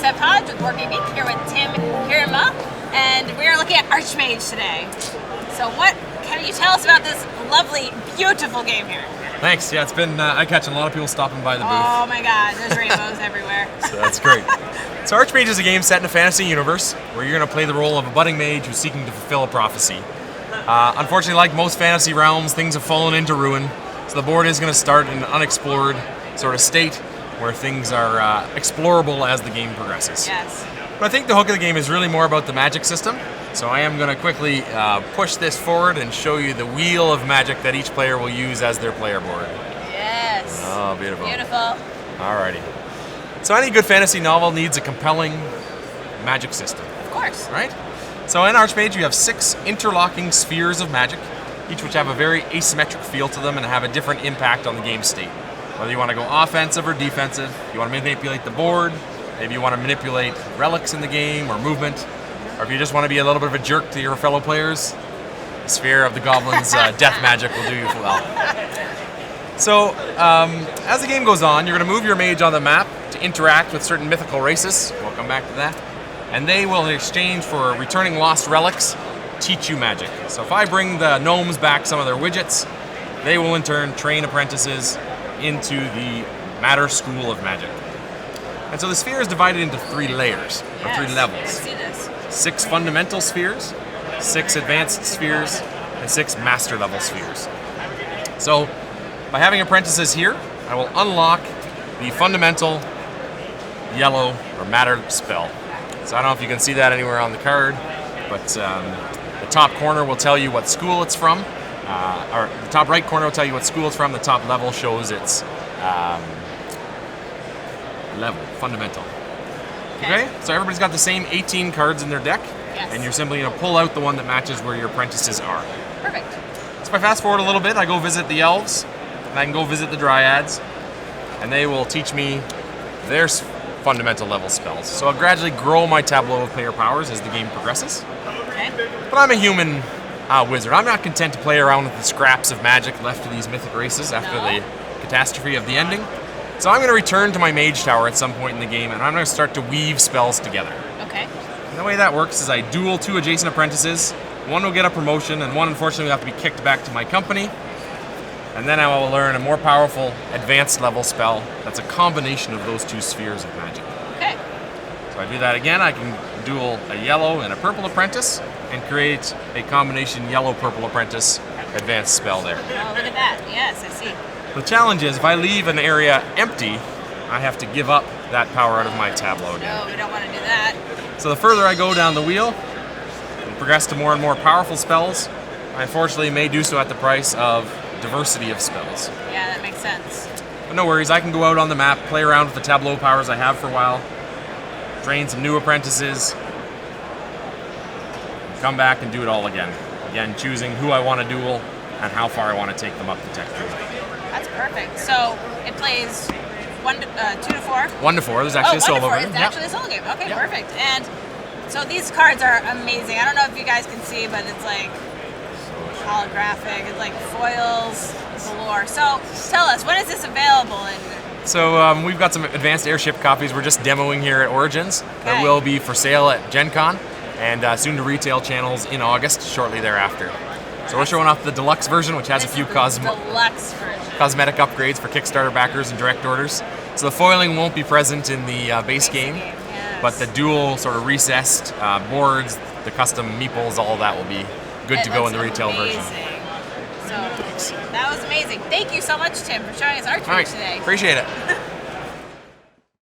Steph Hodge with Board Game Inc. here with Tim Hirma, and we are looking at Archmage today. So what can you tell us about this lovely, beautiful game here? Thanks. Yeah, it's been eye-catching. A lot of people stopping by the booth. Oh my God, there's rainbows everywhere. So that's great. So Archmage is a game set in a fantasy universe where you're going to play the role of a budding mage who's seeking to fulfill a prophecy. Unfortunately, like most fantasy realms, things have fallen into ruin. So the board is going to start in an unexplored sort of state where things are explorable as the game progresses. Yes. But I think the hook of the game is really more about the magic system. So I am going to quickly push this forward and show you the wheel of magic that each player will use as their player board. Yes. Oh, beautiful. Beautiful. Alrighty. So any good fantasy novel needs a compelling magic system. Of course. Right? So in Archmage you have 6 interlocking spheres of magic, each which have a very asymmetric feel to them and have a different impact on the game state. Whether you want to go offensive or defensive, you want to manipulate the board, maybe you want to manipulate relics in the game or movement, or if you just want to be a little bit of a jerk to your fellow players, the sphere of the goblin's death magic will do you well. So as the game goes on, you're going to move your mage on the map to interact with certain mythical races. We'll come back to that. And they will, in exchange for returning lost relics, teach you magic. So if I bring the gnomes back some of their widgets, they will in turn train apprentices into the Matter School of Magic. And so the sphere is divided into 3 layers, or 3 levels. I see this. 6 fundamental spheres, 6 advanced spheres, and 6 master level spheres. So by having apprentices here, I will unlock the fundamental yellow or matter spell. So I don't know if you can see that anywhere on the card, but the top corner will tell you what school it's from, or the top right corner will tell you what school it's from. The top level shows its level, fundamental. Okay, so everybody's got the same 18 cards in their deck, Yes. and you're simply going to pull out the one that matches where your apprentices are. Perfect. So if I fast forward a little bit, I go visit the elves, and I can go visit the dryads, and they will teach me their fundamental level spells. So I'll gradually grow my tableau of player powers as the game progresses. Okay. But I'm a human wizard. I'm not content to play around with the scraps of magic left to these mythic races after the catastrophe of the ending. So I'm going to return to my mage tower at some point in the game, and I'm going to start to weave spells together. Okay. And the way that works is I duel 2 adjacent apprentices. One will get a promotion, and one unfortunately will have to be kicked back to my company. And then I will learn a more powerful, advanced level spell that's a combination of those 2 spheres of magic. Okay. So I do that again, I can duel a yellow and a purple apprentice, and create a combination yellow-purple apprentice advanced spell there. Oh, look at that. Yes, I see. The challenge is, if I leave an area empty, I have to give up that power out of my tableau again. No, we don't want to do that. So the further I go down the wheel, and progress to more and more powerful spells, I unfortunately may do so at the price of diversity of spells. Yeah, that makes sense. But no worries, I can go out on the map, play around with the tableau powers I have for a while, train some new apprentices, come back and do it all again. Again, choosing who I want to duel and how far I want to take them up the tech tree. That's perfect. So it plays 2 to 4. 1 to 4. There's actually a solo 1 to 4. version. It's actually a solo game. Okay, Yep. perfect. And so these cards are amazing. I don't know if you guys can see, but it's like holographic. It's like foils galore. So tell us, when is this available? And So we've got some advanced airship copies we're just demoing here at Origins that Okay. will be for sale at Gen Con and soon to retail channels in August, shortly thereafter. So we're showing off the deluxe version, which has a few deluxe version. cosmetic upgrades for Kickstarter backers and direct orders. So the foiling won't be present in the base game, Yes. but the dual sort of recessed boards, the custom meeples, all that will be good to It go in looks the retail version. amazing. So that was amazing. Thank you so much, Tim, for showing us Archmage All right, today. appreciate it.